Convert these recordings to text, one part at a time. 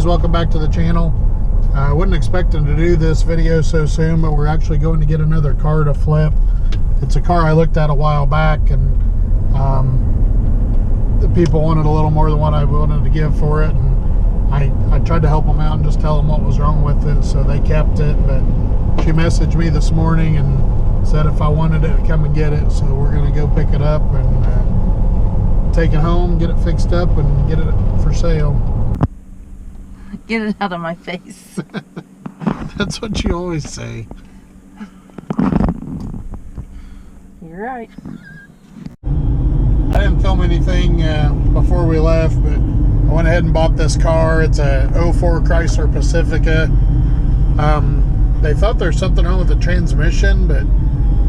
welcome back to the channel. I wasn't expecting to do this video so soon, but we're actually going to get another car to flip. It's a car I looked at a while back, and the people wanted a little more than what I wanted to give for it, and I tried to help them out and just tell them what was wrong with it, so they kept it. But she messaged me this morning and said if I wanted it to come and get it, so we're going to go pick it up and take it home, get it fixed up, and get it for sale. Get it out of my face. That's what you always say. You're right. I didn't film anything before we left, but I went ahead and bought this car. It's a 04 Chrysler Pacifica. They thought there's something wrong with the transmission, but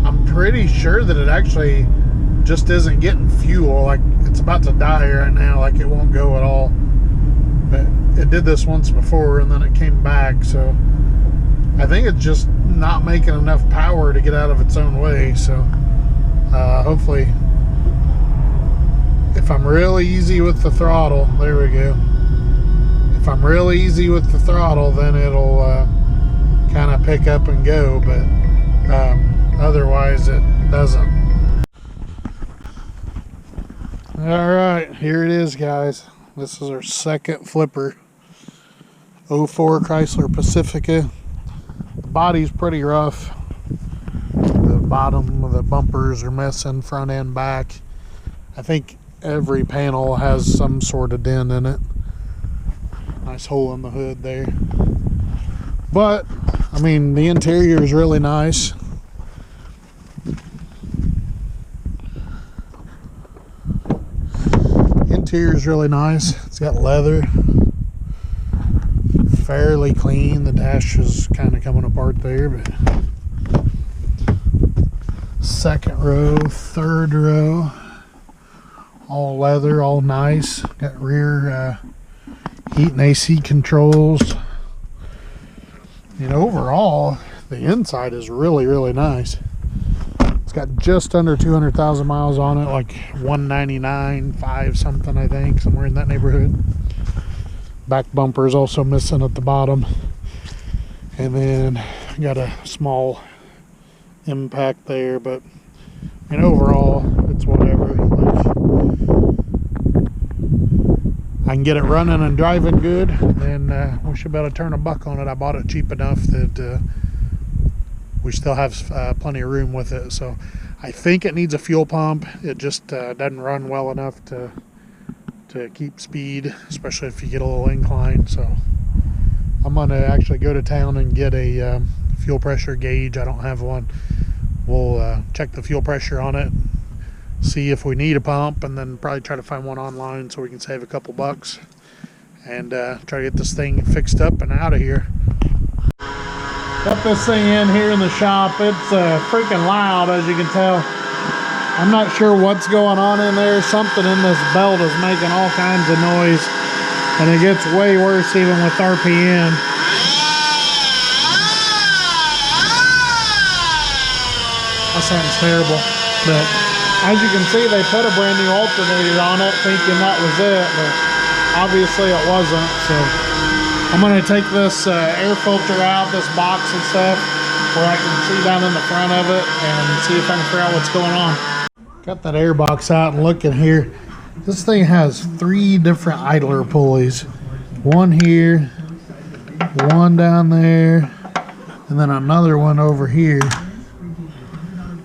I'm pretty sure that it actually just isn't getting fuel. Like, it's about to die right now, like it won't go at all. But it did this once before and then it came back, so I think it's just not making enough power to get out of its own way. So hopefully, if I'm really easy with the throttle, there we go, if I'm really easy with the throttle, then it'll kind of pick up and go, but otherwise it doesn't. All right, here it is, guys. This is our second flipper. 04 Chrysler Pacifica. The body's pretty rough. The bottom of the bumpers are missing, front and back. I think every panel has some sort of dent in it. Nice hole in the hood there. But, I mean, the interior is really nice. Interior is really nice. It's got leather, fairly clean. The dash is kind of coming apart there, but second row, third row, all leather, all nice. Got rear heat and AC controls, and overall the inside is really nice. It's got just under 200,000 miles on it, like 199.5 something, I think, somewhere in that neighborhood. Back bumper is also missing at the bottom, and then got a small impact there, but and overall it's whatever. Like, I can get it running and driving good, then we should be able to turn a buck on it. I bought it cheap enough that we still have plenty of room with it. So I think it needs a fuel pump. It just doesn't run well enough to keep speed, especially if you get a little incline. So I'm going to actually go to town and get a fuel pressure gauge. I don't have one. We'll check the fuel pressure on it, see if we need a pump, and then probably try to find one online so we can save a couple bucks and try to get this thing fixed up and out of here. Got this thing in here in the shop. It's freaking loud, as you can tell. I'm not sure what's going on in there. Something in this belt is making all kinds of noise, and it gets way worse even with RPM. That sounds terrible. But as you can see, they put a brand new alternator on it thinking that was it, but obviously it wasn't. So I'm going to take this air filter out, this box and stuff, where I can see down in the front of it and see if I can figure out what's going on. Got that air box out and looking here. This thing has 3 different idler pulleys. One here, one down there, and then another one over here,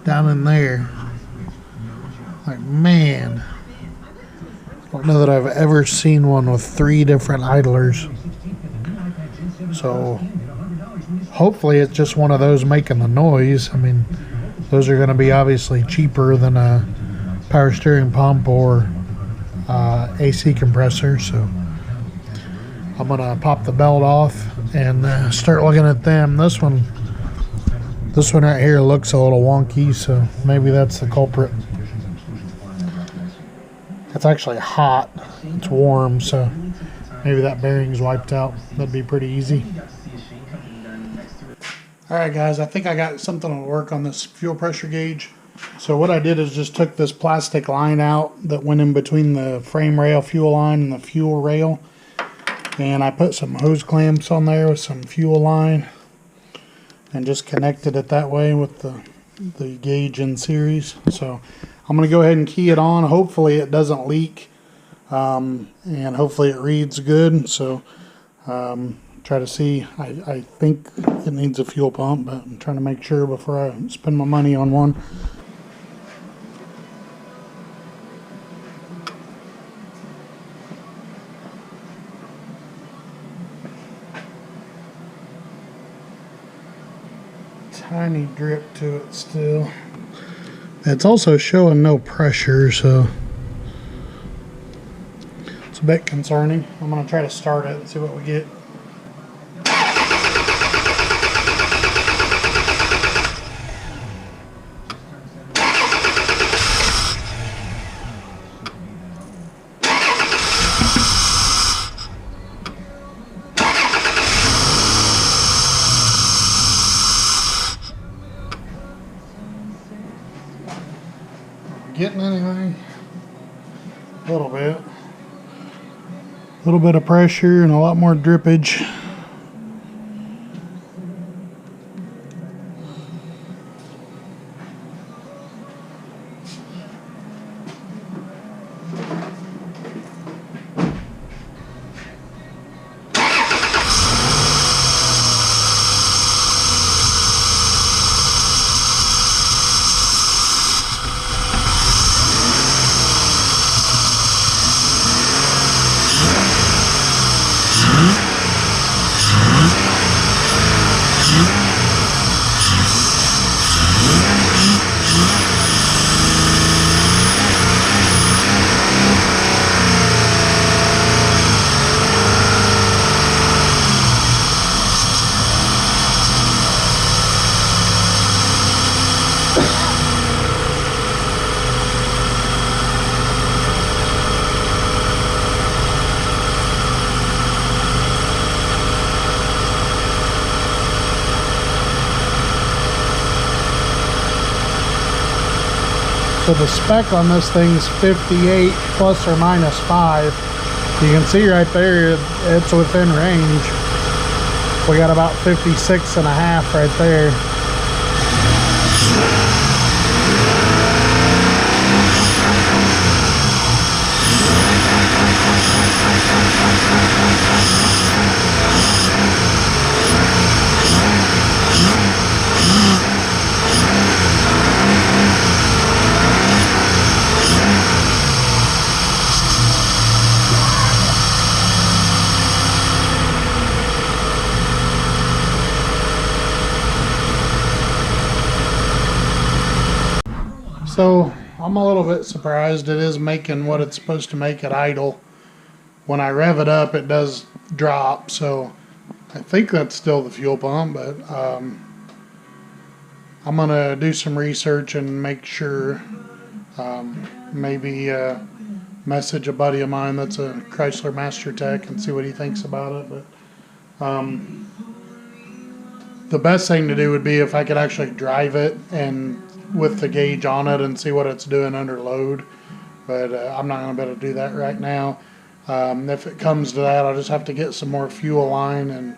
down in there. Like, man, I don't know that I've ever seen one with 3 different idlers. So hopefully it's just one of those making the noise. I mean, those are going to be obviously cheaper than a power steering pump or AC compressor. So I'm going to pop the belt off and start looking at them. This one right here looks a little wonky, so maybe that's the culprit. It's actually hot. It's warm, so maybe that bearing's wiped out. That'd be pretty easy. Alright guys, I think I got something to work on this fuel pressure gauge. So what I did is just took this plastic line out that went in between the frame rail fuel line and the fuel rail. And I put some hose clamps on there with some fuel line and just connected it that way with the gauge in series. So I'm going to go ahead and key it on. Hopefully it doesn't leak, and hopefully it reads good. So try to see. I think it needs a fuel pump, but I'm trying to make sure before I spend my money on one. Tiny drip to it still. It's also showing no pressure, so it's a bit concerning. I'm going to try to start it and see what we get. Getting anything? A little bit. A little bit of pressure and a lot more drippage. So the spec on this thing's 58 plus or minus 5. You can see right there it's within range. We got about 56 and a half right there. So I'm a little bit surprised. It is making what it's supposed to make at idle. When I rev it up, it does drop. So I think that's still the fuel pump, but I'm gonna do some research and make sure. Maybe message a buddy of mine that's a Chrysler Master Tech and see what he thinks about it. But the best thing to do would be if I could actually drive it and with the gauge on it and see what it's doing under load, but I'm not going to be able to do that right now. If it comes to that, I'll just have to get some more fuel line and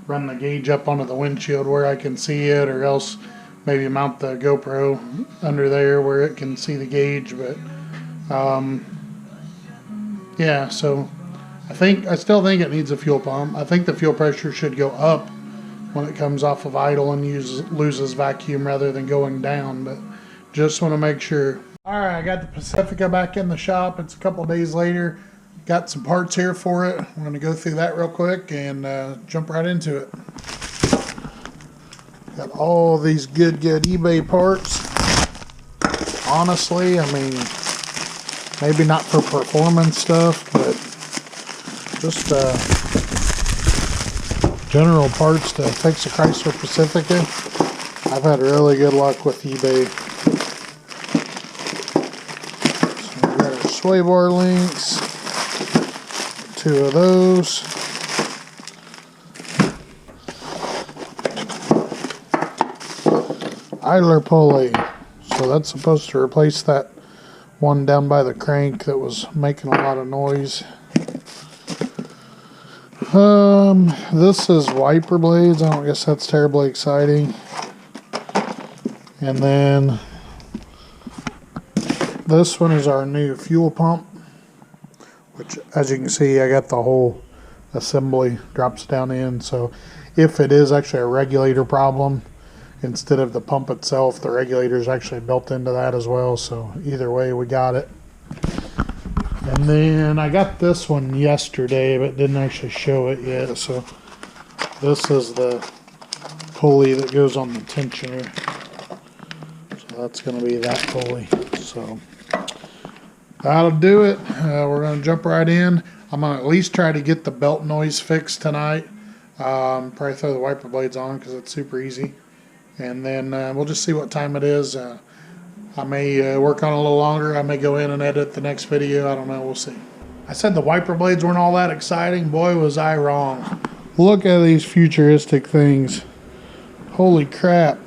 run the gauge up onto the windshield where I can see it, or else maybe mount the GoPro under there where it can see the gauge. But yeah, so I still think it needs a fuel pump. I think the fuel pressure should go up when it comes off of idle and loses vacuum rather than going down, but just want to make sure. All right, I got the Pacifica back in the shop. It's a couple of days later. Got some parts here for it. I'm going to go through that real quick and jump right into it. Got all these good eBay parts. Honestly, I mean, maybe not for performance stuff, but just general parts to fix a Chrysler Pacifica. I've had really good luck with eBay. So we got our sway bar links, 2 of those. Idler pulley. So that's supposed to replace that one down by the crank that was making a lot of noise. This is wiper blades. I don't guess that's terribly exciting. And then this one is our new fuel pump, which, as you can see, I got the whole assembly drops down in. So if it is actually a regulator problem, instead of the pump itself, the regulator is actually built into that as well. So either way, we got it. And then I got this one yesterday, but didn't actually show it yet. So this is the pulley that goes on the tensioner. So that's going to be that pulley. So that'll do it. We're going to jump right in. I'm going to at least try to get the belt noise fixed tonight. Probably throw the wiper blades on because it's super easy. And then we'll just see what time it is. I may work on it a little longer. I may go in and edit the next video. I don't know. We'll see. I said the wiper blades weren't all that exciting. Boy, was I wrong. Look at these futuristic things. Holy crap.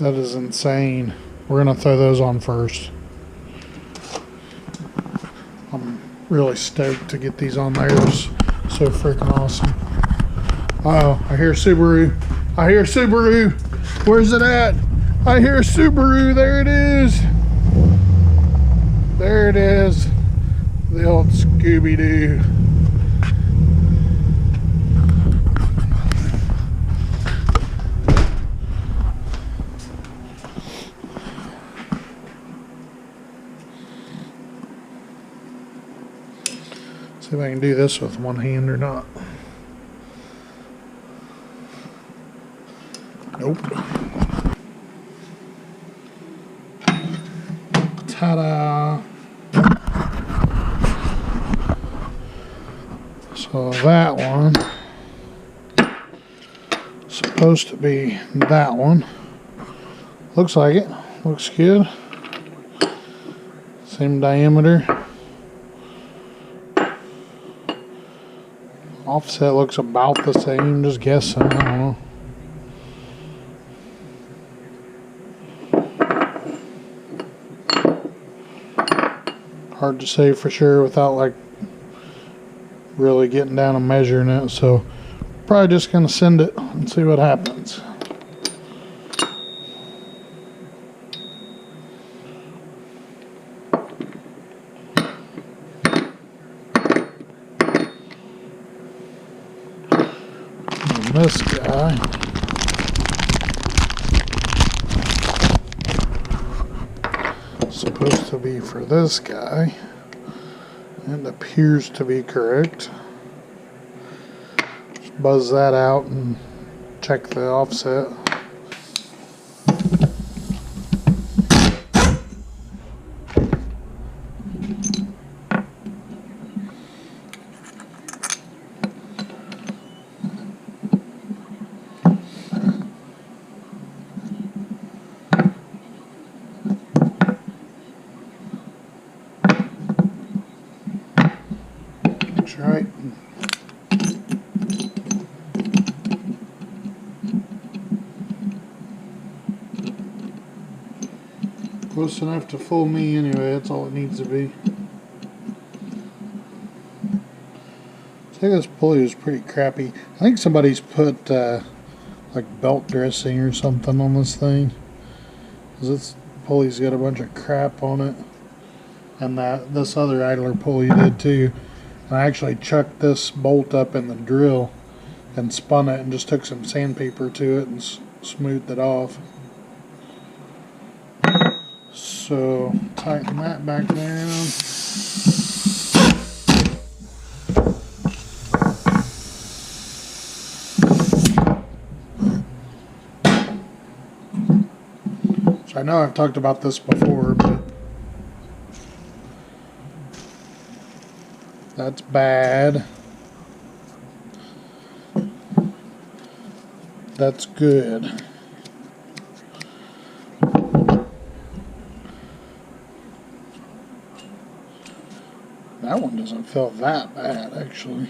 That is insane. We're going to throw those on first. I'm really stoked to get these on there. It's so freaking awesome. Uh-oh, I hear Subaru. I hear Subaru. Where's it at? I hear Subaru. There it is. There it is. The old Scooby-Doo. See if I can do this with one hand or not. Nope. Ta-da! So that one is supposed to be that one. Looks like it. Looks good. Same diameter. Offset looks about the same. Just guessing. I don't know. Hard to say for sure without like really getting down and measuring it, so probably just gonna send it and see what happens. And this guy, supposed to be for this guy, and appears to be correct. Just buzz that out and check the offset. Right. Close enough to fool me anyway, that's all it needs to be. I think this pulley is pretty crappy. I think somebody's put like belt dressing or something on this thing. 'Cause this pulley's got a bunch of crap on it. And this other idler pulley did too. I actually chucked this bolt up in the drill and spun it and just took some sandpaper to it and smoothed it off. So tighten that back down. So I know I've talked about this before, but that's bad. That's good. That one doesn't feel that bad, actually.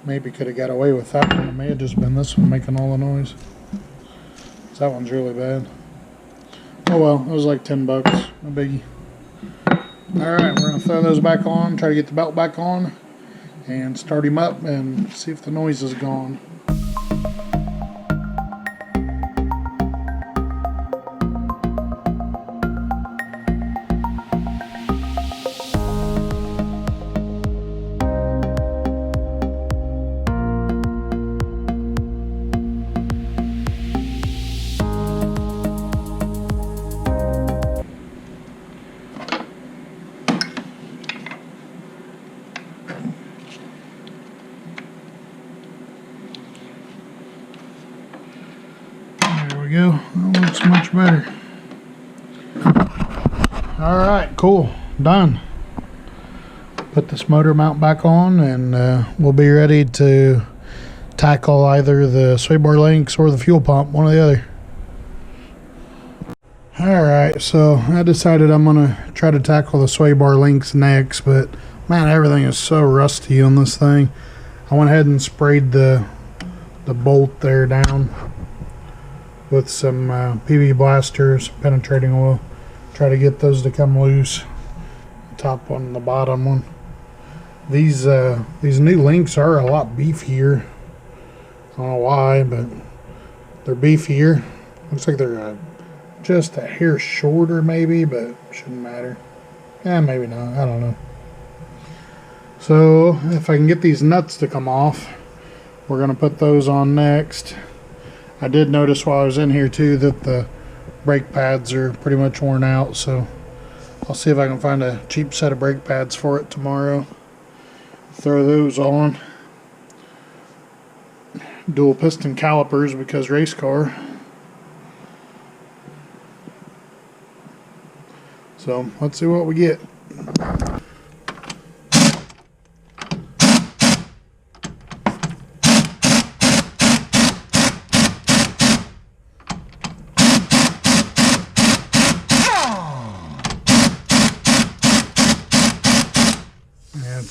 Maybe could have got away with that one. It may have just been this one making all the noise. That one's really bad. Oh well, it was like $10. no biggie. Alright, we're going to throw those back on, try to get the belt back on, and start him up and see if the noise is gone. There we go. That looks much better. Alright, cool. Done. Put this motor mount back on and we'll be ready to tackle either the sway bar links or the fuel pump, one or the other. Alright, so I decided I'm going to try to tackle the sway bar links next, but man, everything is so rusty on this thing. I went ahead and sprayed the bolt there down with some PB blasters, penetrating oil. Try to get those to come loose. Top one and the bottom one. These new links are a lot beefier. I don't know why, but they're beefier. Looks like they're just a hair shorter maybe, but shouldn't matter. Yeah, maybe not. I don't know. So if I can get these nuts to come off, we're going to put those on next. I did notice while I was in here too that the brake pads are pretty much worn out, so I'll see if I can find a cheap set of brake pads for it tomorrow. Throw those on. Dual piston calipers because race car. So let's see what we get.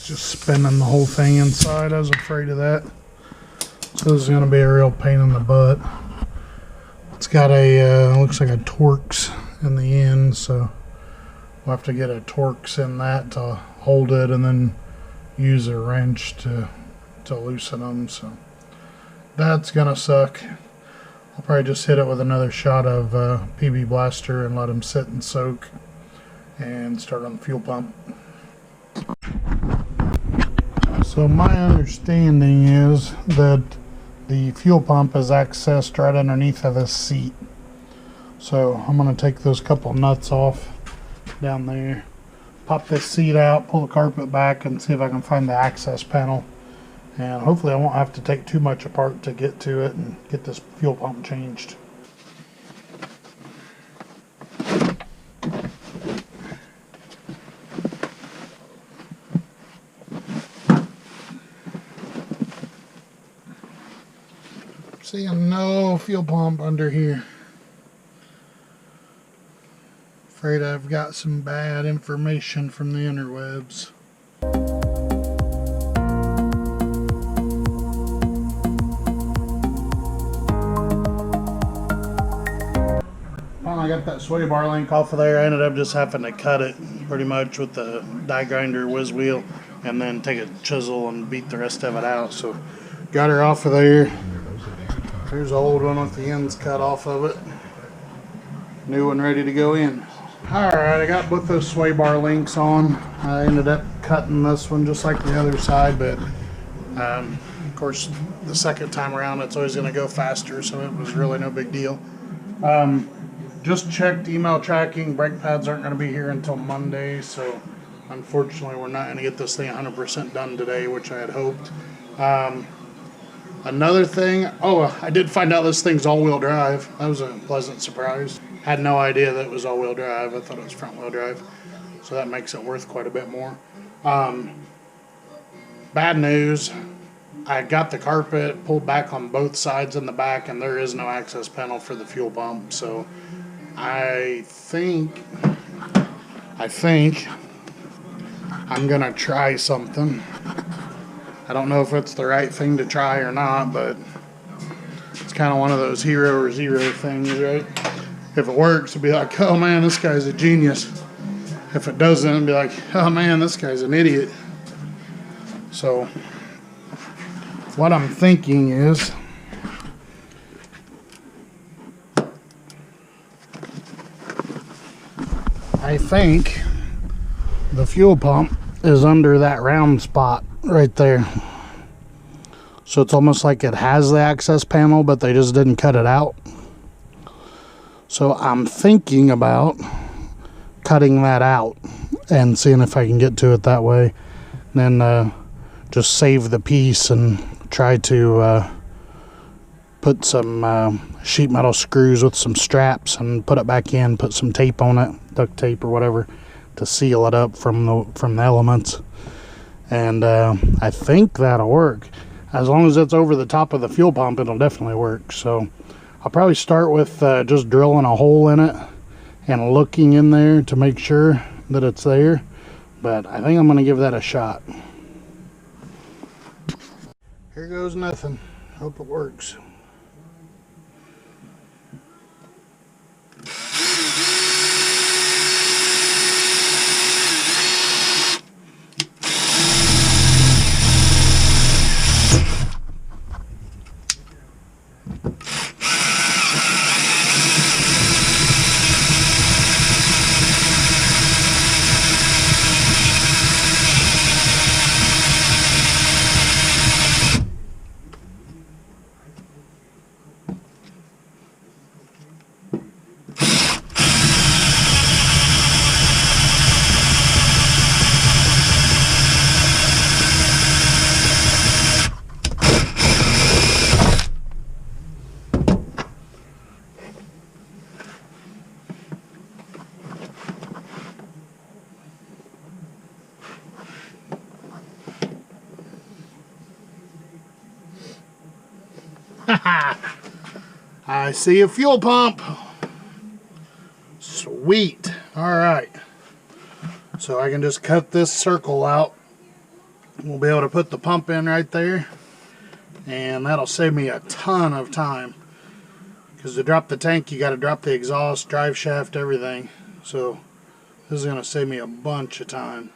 Just spinning the whole thing inside. I was afraid of that. So this is going to be a real pain in the butt. It's got a looks like a Torx in the end, so we'll have to get a Torx in that to hold it and then use a wrench to loosen them. So that's going to suck. I'll probably just hit it with another shot of PB blaster and let them sit and soak and start on the fuel pump. So my understanding is that the fuel pump is accessed right underneath of this seat. So I'm going to take those couple nuts off down there, pop this seat out, pull the carpet back, and see if I can find the access panel. And hopefully I won't have to take too much apart to get to it and get this fuel pump changed. Seeing no fuel pump under here. Afraid I've got some bad information from the interwebs. Finally got that sway bar link off of there. I ended up just having to cut it pretty much with the die grinder whiz wheel and then take a chisel and beat the rest of it out. So got her off of there. Here's the old one with the ends cut off of it. New one ready to go in. Alright, I got both those sway bar links on. I ended up cutting this one just like the other side, but of course the second time around it's always going to go faster, so it was really no big deal. Just checked email tracking. Brake pads aren't going to be here until Monday, so unfortunately we're not going to get this thing 100% done today, which I had hoped. Another thing, I did find out this thing's all-wheel drive. That was a pleasant surprise. Had no idea that it was all-wheel drive. I thought it was front-wheel drive. So that makes it worth quite a bit more. Bad news, I got the carpet pulled back on both sides in the back, and there is no access panel for the fuel pump. So I think I'm going to try something. I don't know if it's the right thing to try or not, but it's kind of one of those hero or zero things, right? If it works, it'll be like, oh man, this guy's a genius. If it doesn't, it'll be like, oh man, this guy's an idiot. So what I'm thinking is, I think the fuel pump is under that round spot right there. So it's almost like it has the access panel, but they just didn't cut it out. So I'm thinking about cutting that out and seeing if I can get to it that way. And then just save the piece and try to put some sheet metal screws with some straps and put it back in, put some tape on it, duct tape or whatever, to seal it up from the elements. And I think that'll work. As long as it's over the top of the fuel pump, it'll definitely work. So I'll probably start with just drilling a hole in it and looking in there to make sure that it's there. But I think I'm going to give that a shot. Here goes nothing. Hope it works. I see a fuel pump. Sweet. Alright. So I can just cut this circle out. We'll be able to put the pump in right there. And that'll save me a ton of time. Because to drop the tank, you got to drop the exhaust, drive shaft, everything. So this is going to save me a bunch of time.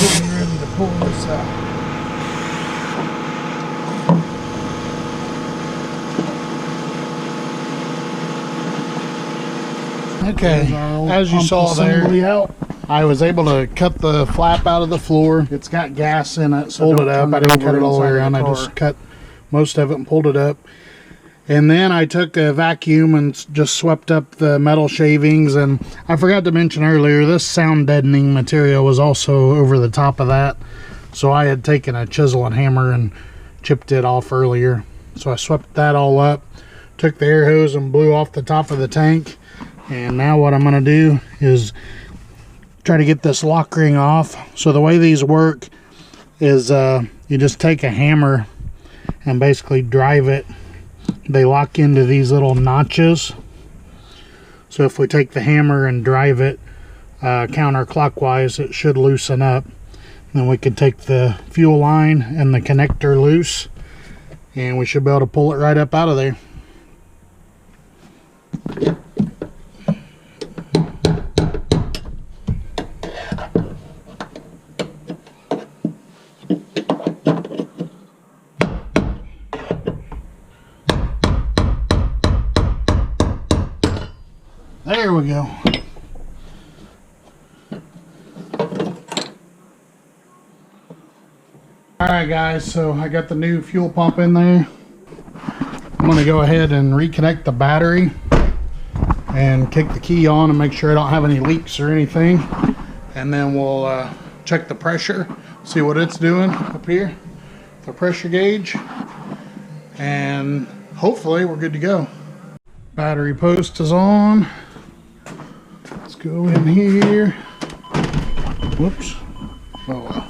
Getting ready to pull this out. Okay, as you saw there, I was able to cut the flap out of the floor. It's got gas in it, so pulled it up. I didn't cut it all the way around. I just cut most of it and pulled it up. And then I took a vacuum and just swept up the metal shavings. And I forgot to mention earlier, this sound deadening material was also over the top of that. So I had taken a chisel and hammer and chipped it off earlier. So I swept that all up, took the air hose and blew off the top of the tank. And now what I'm going to do is try to get this lock ring off. So the way these work is you just take a hammer and basically drive it. They lock into these little notches. So if we take the hammer and drive it counterclockwise, it should loosen up. Then we can take the fuel line and the connector loose, and we should be able to pull it right up out of there. There we go. Alright guys, so I got the new fuel pump in there. I'm going to go ahead and reconnect the battery and kick the key on and make sure I don't have any leaks or anything. And then we'll check the pressure, see what it's doing up here, the pressure gauge, and hopefully we're good to go. Battery post is on. Let's go in here. Whoops. Oh well.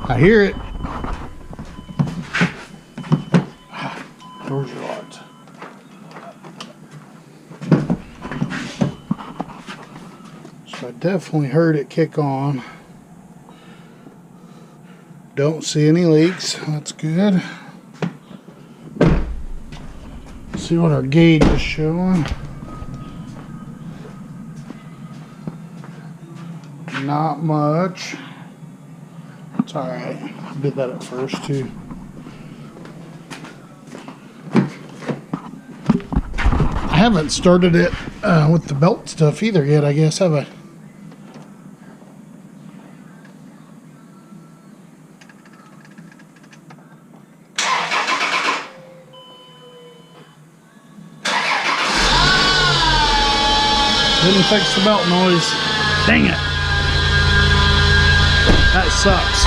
I hear it. Doors are locked. So I definitely heard it kick on. Don't see any leaks. That's good. Let's see what our gauge is showing. Not much. It's alright. I did that at first too. I haven't started it with the belt stuff either yet, I guess, have I? Didn't fix the belt noise. Dang it. That sucks.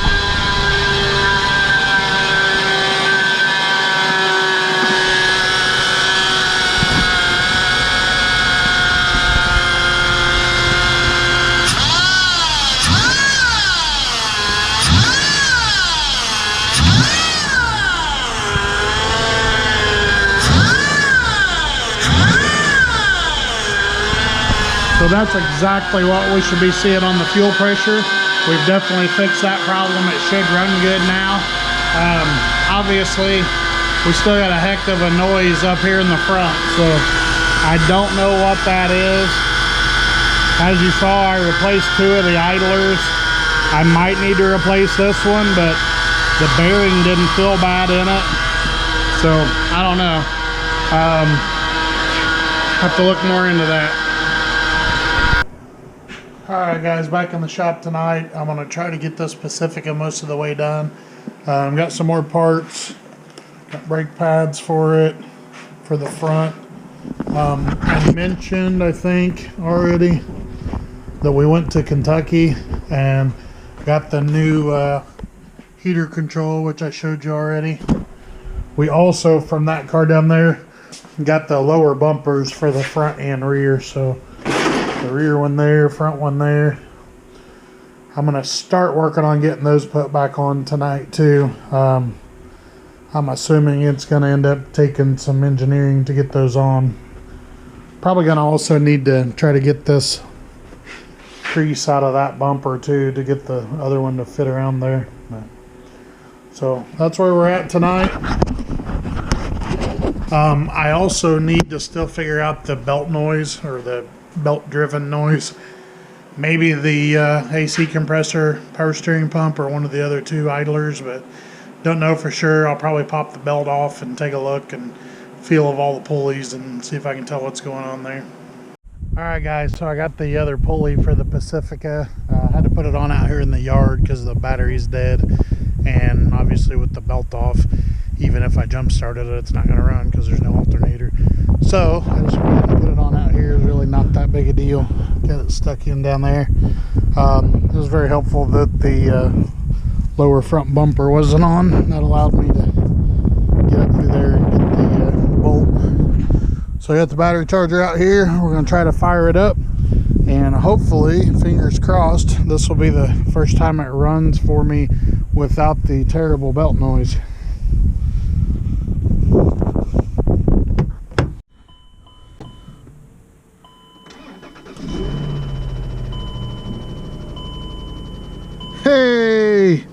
So that's exactly what we should be seeing on the fuel pressure. We've definitely fixed that problem. It should run good now. Obviously, we still got a heck of a noise up here in the front, so I don't know what that is. As you saw, I replaced 2 of the idlers. I might need to replace this one, but the bearing didn't feel bad in it. So, I don't know. Have to look more into that. Alright guys, back in the shop tonight. I'm going to try to get this Pacifica most of the way done. Got some more parts. Got brake pads for it, for the front. I mentioned, I think, already that we went to Kentucky and got the new heater control, which I showed you already. We also, from that car down there, got the lower bumpers for the front and rear. So the rear one there, front one there. I'm going to start working on getting those put back on tonight too. I'm assuming it's going to end up taking some engineering to get those on. Probably going to also need to try to get this crease out of that bumper too to get the other one to fit around there. So that's where we're at tonight. I also need to still figure out the belt noise, or the belt driven noise. Maybe the AC compressor, power steering pump, or one of the other 2 idlers, but don't know for sure. I'll probably pop the belt off and take a look and feel of all the pulleys and see if I can tell what's going on there. Alright guys, so I got the other pulley for the Pacifica. I had to put it on out here in the yard because the battery's dead, and obviously with the belt off, even if I jump started it, it's not going to run because there's no alternator. So I just went ahead and put it on out here. It's really not that big a deal. Got it stuck in down there. It was very helpful that the lower front bumper wasn't on. That allowed me to get up through there and get the bolt. So I got the battery charger out here. We're going to try to fire it up, and hopefully, fingers crossed, this will be the first time it runs for me without the terrible belt noise. Hey,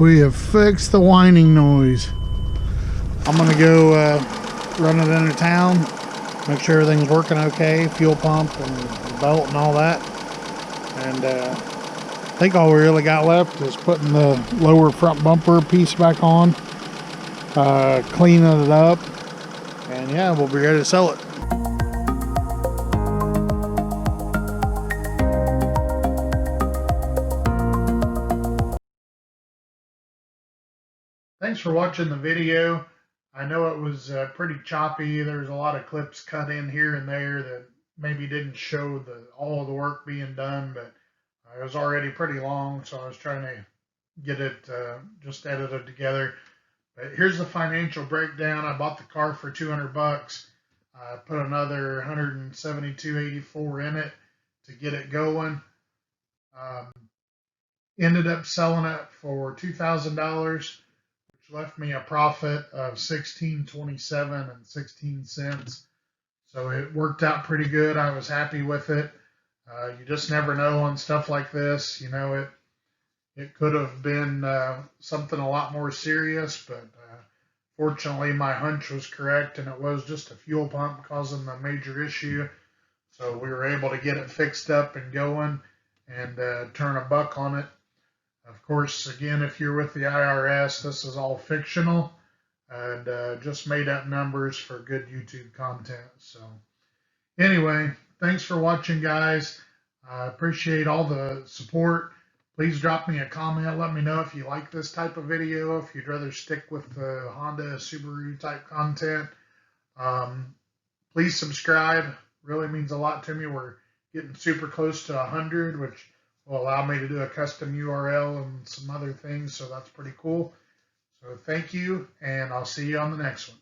we have fixed the whining noise. I'm gonna go run it into town, make sure everything's working okay, fuel pump and the belt and all that. And I think all we really got left is putting the lower front bumper piece back on, cleaning it up, and yeah, we'll be ready to sell it. Thanks for watching the video. I know it was pretty choppy. There's a lot of clips cut in here and there that maybe didn't show all of the work being done, but it was already pretty long, so I was trying to get it just edited together. But here's the financial breakdown. I bought the car for $200. I put another $172.84 in it to get it going. ended up selling it for $2,000, which left me a profit of 16.27 and 16 cents. So it worked out pretty good. I was happy with it. You just never know on stuff like this. It could have been something a lot more serious, but fortunately my hunch was correct, and it was just a fuel pump causing the major issue. So we were able to get it fixed up and going and turn a buck on it. Of course, again, if you're with the IRS, this is all fictional and just made up numbers for good YouTube content. So anyway, thanks for watching, guys. I appreciate all the support. Please drop me a comment. Let me know if you like this type of video, if you'd rather stick with the Honda, Subaru type content. Please subscribe. Really means a lot to me. We're getting super close to 100, which will allow me to do a custom URL and some other things. So that's pretty cool. So thank you, and I'll see you on the next one.